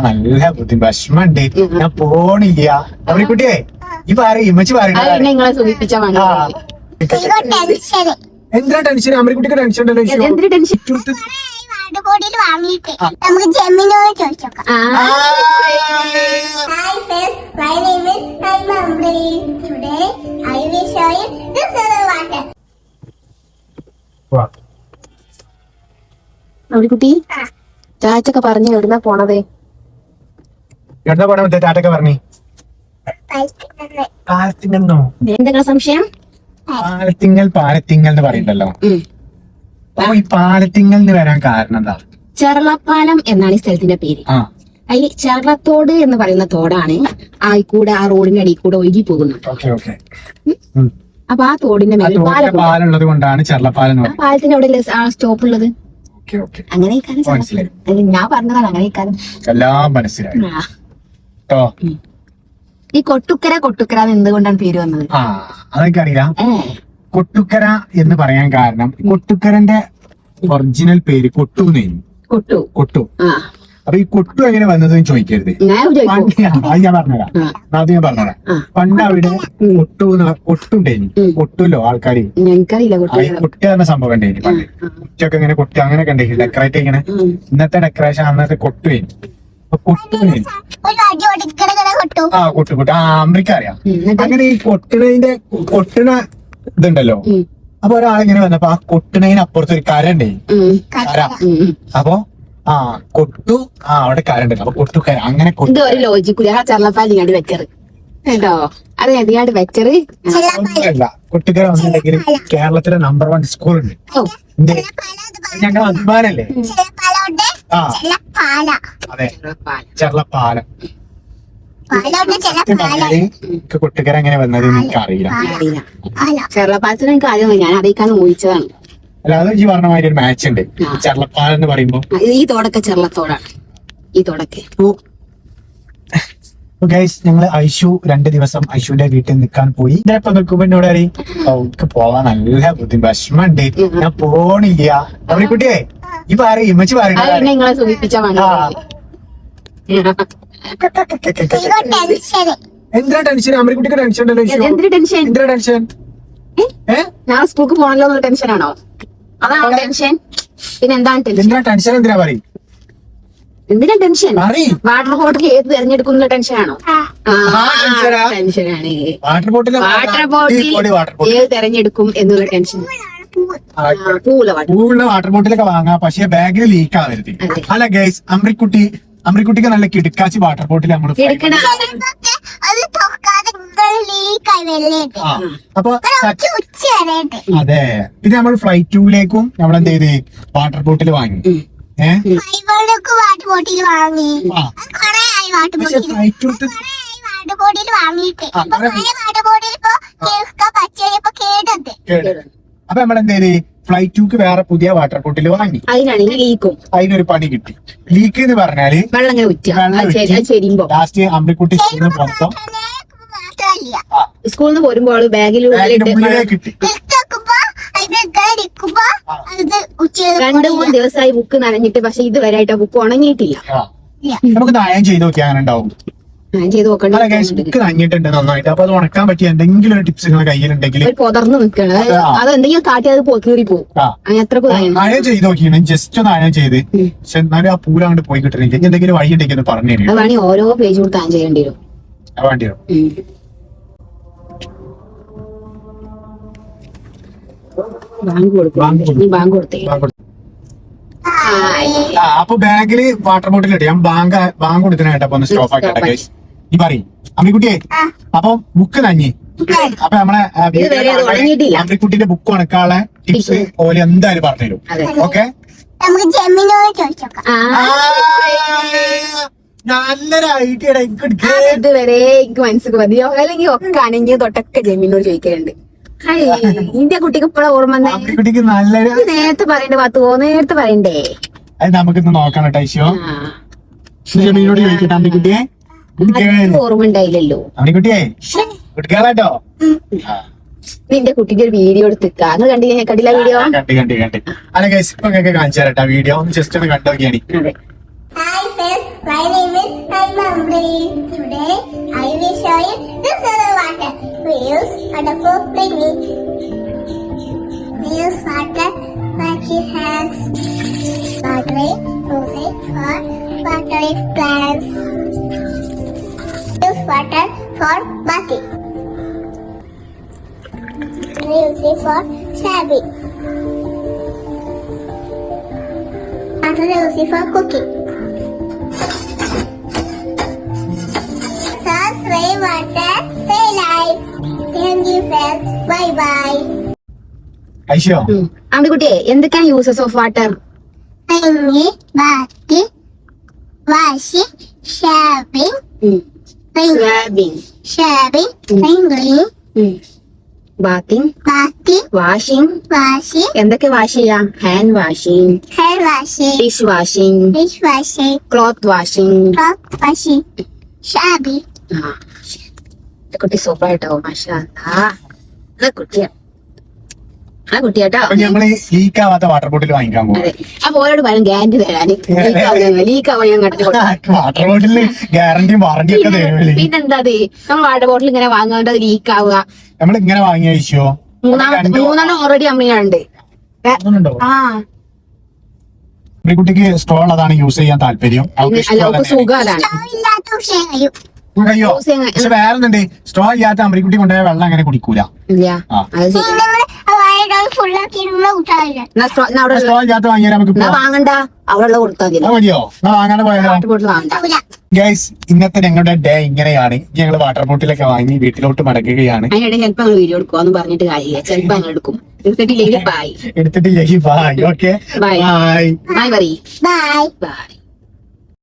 നല്ല ബുദ്ധി വിഷമുണ്ട്. ഞാൻ പോണില്ല. അമ്രിക്കുട്ടിയെ ഈ പറയും ഇമ്മച്ചി നിങ്ങളെ സൂചിപ്പിച്ച എന്തിനാ ടെൻഷൻ? അമ്രിക്കുട്ടിക്ക് ടെൻഷൻ ഉണ്ടല്ലോ. നമുക്ക് ജെമിനോട് ചോദിച്ചോക്കാം. കുട്ടി ചാച്ചൊക്കെ പറഞ്ഞു എവിടുന്നാ പോണത്? എവിടുന്നാ പോണ? ചാറ്റൊക്കെ പറഞ്ഞു പാലത്തിങ്ങന്നോ? എന്തെങ്കിലും സംശയം? പാലത്തിങ്ങൽ എന്ന് പറയണ്ടല്ലോ. അപ്പൊ ഈ പാലത്തിങ്ങൽ എന്ന് വരാൻ കാരണം എന്താ? ചെറളപ്പാലം എന്നാണ് ഈ സ്ഥലത്തിന്റെ പേര്. അതിൽ ചെറളത്തോട് എന്ന് പറയുന്ന തോടാണ് ആയിക്കൂടെ ആ റോഡിന്റെ അടിയിൽ കൂടെ ഒഴുകി പോകുന്നത്. അപ്പൊ ആ തോടിന്റെ മേലെ പാലുള്ളത് കൊണ്ടാണ് ചെറളപ്പാലം. പാലത്തിന്റെ അവിടെ സ്റ്റോപ്പ് ഉള്ളത്. അങ്ങനെ ഞാൻ പറഞ്ഞതാണ്. അങ്ങനെ എല്ലാം മനസ്സിലായി. ഈ കൊട്ടുക്കര എന്തുകൊണ്ടാണ് പേര് വന്നത്? അതൊക്കെ അറിയാം. കൊട്ടുക്കര എന്ന് പറയാൻ കാരണം കൊട്ടുക്കരന്റെ ഒറിജിനൽ പേര് കൊട്ടു. കൊട്ടു. അപ്പൊ ഈ കൊട്ടു എങ്ങനെ വന്നതെന്ന് ചോദിക്കരുത്. ഞാൻ പറഞ്ഞുതരാം. ഞാൻ പറഞ്ഞുതരാം. പണ്ട് അവിടെ കൊട്ടുണ്ടായിരുന്നു. കൊട്ടുല്ലോ ആൾക്കാര്. കൊട്ട എന്ന സംഭവം ഉണ്ടായിരുന്നു പണ്ട്. കൊറ്റൊക്കെ ഇങ്ങനെ കൊട്ട അങ്ങനെയൊക്കെ ഉണ്ടായിരുന്നു. ഡെക്കറേറ്റ് ഇങ്ങനെ. ഇന്നത്തെ ഡെക്കറേഷൻ അന്നത്തെ കൊട്ടുവായിരുന്നു. കൊട്ടു അമ്രിക്ക അറിയാം. അങ്ങനെ ഈ കൊട്ടണ ഇതുണ്ടല്ലോ. അപ്പൊ ഒരാളിങ്ങനെ വന്നപ്പോ ആ കൊട്ടണതിന് അപ്പുറത്ത് ഒരു കര ഉണ്ടായി. കര. അപ്പൊ കൊട്ടു അവിടെ കര ഉണ്ട്. അപ്പൊ കൊട്ടുകര അങ്ങനെ ചെറളപ്പാലിങ്ങാണ്ട് വെച്ചറ് കേട്ടോ. അത് എന്തിനാണ്ട് വെച്ചറ്? കൊട്ടുകര വന്നിട്ടുണ്ടെങ്കിൽ കേരളത്തിലെ നമ്പർ 1 സ്കൂൾ ഉണ്ട്. ഞങ്ങൾ അഭിമാനല്ലേ? അതെ, ചെറളപ്പാലം. കൊട്ടുകര എങ്ങനെ വന്നത് എനിക്ക് അറിയില്ല. ചെറളപ്പാലത്തിന് എനിക്ക് ആദ്യം ഞാൻ അറിയിക്കാന്ന് ഊഹിച്ചതാണ്. അല്ലാതെ ഈ പറഞ്ഞ മാതിരി ഒരു മാച്ച് ഉണ്ട്. ചെറളപ്പാലം എന്ന് പറയുമ്പോ ഈ തോടൊക്കെ ചെറളത്തോടാണ്. ഈ തോടൊക്കെ ഞങ്ങള് ഐഷു 2 ദിവസം ഐഷുവിന്റെ വീട്ടിൽ നിൽക്കാൻ പോയി. ഇപ്പൊ നിൽക്കുമ്പോ എന്നോട് അറിയും അവർക്ക് പോവാൻ നല്ല ബുദ്ധി വിഷമുണ്ട്. ഞാൻ പോണില്ല. അമ്രിക്കുട്ടിയെ ഈ പറയും ഇമ്മച്ചി നിങ്ങളെ സൂചിപ്പിച്ച എന്തിനാ ടെൻഷൻ? അമ്രിക്കുട്ടിക്ക് ടെൻഷൻ ഉണ്ടല്ലോ. എന്തിനാ ടെൻഷൻ? ഞാൻ സ്കൂൾക്ക് പോകണല്ലോ എന്നുള്ള ടെൻഷനാണോ? അതാണോ ടെൻഷൻ? പിന്നെ എന്താണ് ടെൻഷൻ? എന്തിനാ പറയും? എന്തിനാ ടെൻഷൻ? വാട്ടർ ബോട്ടിൽ ഏത് തെരഞ്ഞെടുക്കുന്ന ടെൻഷനാണോ? ടെൻഷനാണ്. വാട്ടർ ബോട്ടിൽ ഏത് തെരഞ്ഞെടുക്കും എന്നുള്ള ടെൻഷൻ. പൂവുള്ള വാട്ടർ ബോട്ടിലൊക്കെ വാങ്ങാം, പക്ഷെ ബാഗിൽ ലീക്ക് ആവരുത്. അല്ല ഗൈസ്, അമ്രിക്കുട്ടിക്ക് നല്ല കിടക്കാച്ചി വാട്ടർ ബോട്ടിൽ നമ്മൾ അപ്പൊ അതെ. പിന്നെ നമ്മൾ ഫ്ലൈറ്റ് 2ലേക്കും നമ്മളെന്ത് ചെയ്ത് വാട്ടർ ബോട്ടിൽ വാങ്ങി. അപ്പൊ നമ്മളെന്ത് ചെയ്ത് ഫ്ലൈറ്റ് 2ക്ക് വേറെ പുതിയ വാട്ടർ ബോട്ടിൽ വാങ്ങി. അതിനൊരു പണി കിട്ടി. ലീക്ക് എന്ന് പറഞ്ഞാല് ലാസ്റ്റ് അമ്രിക്കുട്ടി സ്കൂളിൽ നിന്ന് പോരുമ്പോൾ ബാഗിൽ കിട്ടി. 2-3 ദിവസമായി ബുക്ക് നനഞ്ഞിട്ട്, പക്ഷെ ഇതുവരെയായിട്ട് ബുക്ക് ഉണങ്ങിയിട്ടില്ല. നമുക്ക് നയം ചെയ്ത് നോക്കിയാൽ അങ്ങനെ ഉണ്ടാവും. ബുക്ക് നനഞ്ഞിട്ടുണ്ട് നന്നായിട്ട്. അപ്പൊ അത് ഉണക്കാൻ പറ്റിയ എന്തെങ്കിലും ഒരു ടിപ്സ് നിങ്ങളുടെ കയ്യിലുണ്ടെങ്കിൽ പൊതർന്ന് നിൽക്കണം. അത് എന്തെങ്കിലും കാട്ടി അത് കീറി പോകും. നയം ചെയ്ത് നോക്കിയാണ്. ജസ്റ്റ് ഒന്ന് നയം ചെയ്ത്, പക്ഷെ എന്നാലും ആ പൂല അങ്ങോട്ട് പോയി കിട്ടണില്ല. എന്തെങ്കിലും വഴി ഉണ്ടെങ്കിൽ പറഞ്ഞു തരും. അതാണ് ഓരോ പേജ് കൊടുത്ത് ആൻ ചെയ്യേണ്ടി വരും. വേണ്ടി വരും. അപ്പൊ ബാഗില് വാട്ടർ ബോട്ടിൽ ഇട്ട് ഞാൻ ബാങ്ക് കൊടുക്കാനായിട്ട് ഒന്ന് സ്റ്റോപ്പ് ആക്കട്ടെ. ഈ പറയും അമ്മിക്കുട്ടിയെ. അപ്പൊ ബുക്ക് നഞ്ഞി. അപ്പൊ നമ്മളെ അമ്മിക്കുട്ടിന്റെ ബുക്ക് ഉണക്കാനുള്ള ടിപ്സ് ഓല് എന്തായാലും പറഞ്ഞുതരും. ഓക്കെ, നല്ലൊരു ഐഡിയ. ഇതുവരെ എനിക്ക് മനസ്സിലാക്കി മതിയോ? അല്ലെങ്കിൽ ഒക്കെ ആണെങ്കിൽ തൊട്ടൊക്കെ ജമീനോട് ചോദിക്കാറുണ്ട്. ഇന്ത്യ കുട്ടിക്ക് ഇപ്പഴാ ഓർമ്മ. കുട്ടിക്ക് നല്ലൊരു നേരത്തെ പറയണ്ടേ? നേരത്തെ പറയണ്ടേ? അത് നമുക്കിന്ന് നോക്കണം ടൈഷോ. ജമീനോട് ചോദിക്കട്ടെ അമ്മിക്കുട്ടിയെ. ഓർമ്മ ഉണ്ടായില്ലല്ലോ അമ്മിക്കുട്ടിയെ. കുട്ടികളാട്ടോ നിന്റെ കുട്ടിക്ക് ഒരു വീഡിയോ എടുത്തിക്ക. നിങ്ങൾ കണ്ടില്ല വീഡിയോ? കണ്ടി. അല്ല ഗൈസ്, ഇപ്പൊ കാണിച്ചു തരട്ടെ വീഡിയോ. ഒന്ന് ജസ്റ്റ് ഒന്ന് കണ്ടു നോക്കിയാണ്. my name is Amri. Today I will show you this is the water. We use water for cleaning. We use water washing hands. Water using for watering plants. Use water for bathing. We use it for shaving. Water we use it for cooking. Rain water, stay life. Thank you friends. Bye bye. ഐശോ അമ്പിക്കുട്ടിയെ എന്തൊക്കെയാണ് uses of water? Cleaning, bathing, washing, shaving, സ്വാബിങ്, shaving, cleaning, bathing, bathing, washing. washing, എന്തൊക്കെ wash ചെയ്യാം? Hand washing, hair washing, dish washing, dish washing, cloth washing. cloth washing, shaving. കുട്ടി സൂപ്പറായിട്ടോ, മാഷാ കുട്ടിയാ, ആ കുട്ടിയാട്ടോ. അപ്പൊ നമ്മള് leak ആവാത്ത വാട്ടർ ബോട്ടിൽ വാങ്ങിക്കാൻ പോകും. അതെ, അപ്പൊ ഓരോട് പറയാൻ ഗ്യാരണ്ടി തരാന്. ലീക്ക് ആവാൻ ഞാൻ കണ്ടിട്ട് വാട്ടർ ബോട്ടിലിന് ഗ്യാരണ്ടിയും വാറണ്ടിയും ഒക്കെ തരുമല്ലേ? പിന്നെന്താ നമ്മൾ വാട്ടർ ബോട്ടിൽ ഇങ്ങനെ വാങ്ങാണ്ട് അത് ലീക്ക് ആവുക. നമ്മൾ ഇങ്ങനെ വാങ്ങിയ ഐശോ മൂന്നെണ്ണം ഓൾറെഡി അമ്മയുണ്ട്. ആ കുട്ടിക്ക് സ്റ്റോൾ അതാണ് യൂസ് ചെയ്യാൻ താല്പര്യം. അല്ല അവർക്ക് സുഖം അതാണ്. ഇല്ലാത്ത വിഷയം കഴിയോ? പക്ഷെ വേറെ എന്തുണ്ട്, സ്റ്റോ ഇല്ലാത്ത അമ്രിക്കുട്ടി കൊണ്ടുപോയ വെള്ളം അങ്ങനെ കുടിക്കൂല. ഇല്ല ആ. അത് ശരി. ഫുള്ളാക്കി ഊട്ടാവില്ല. എന്നാ അവിടെ സ്റ്റോ ഇല്ലാത്ത വാങ്ങിയാൽ നമുക്ക് എന്നാ വാങ്ങണ്ട, അവിടെ കൊടുത്താൽ മതി. അത് മതിയോ? എന്നാ വാങ്ങാതെ പോയാലോ? വാട്ടർ ബോട്ടിൽ വാങ്ങണ്ട. ഗൈസ്, ഇന്നത്തെ ഞങ്ങളുടെ ഡേ ഇങ്ങനെയാണ്. ഞങ്ങൾ വാട്ടർ ബോട്ടിലൊക്കെ വാങ്ങി വീട്ടിലോട്ട് മടക്കുകയാണ്. അതിനിടെ ചിലപ്പോ ഞങ്ങൾ വീഡിയോ എടുക്കുവാന്ന് പറഞ്ഞിട്ട് കാര്യമില്ല. ചിലപ്പോ അങ്ങനെ എടുക്കും. എടുത്തിട്ടില്ലെങ്കിൽ ബായ് എടുത്തിട്ടില്ലെങ്കിൽ bye. Okay, bye bye. Bye പറയ്. ബൈ. ബൈ.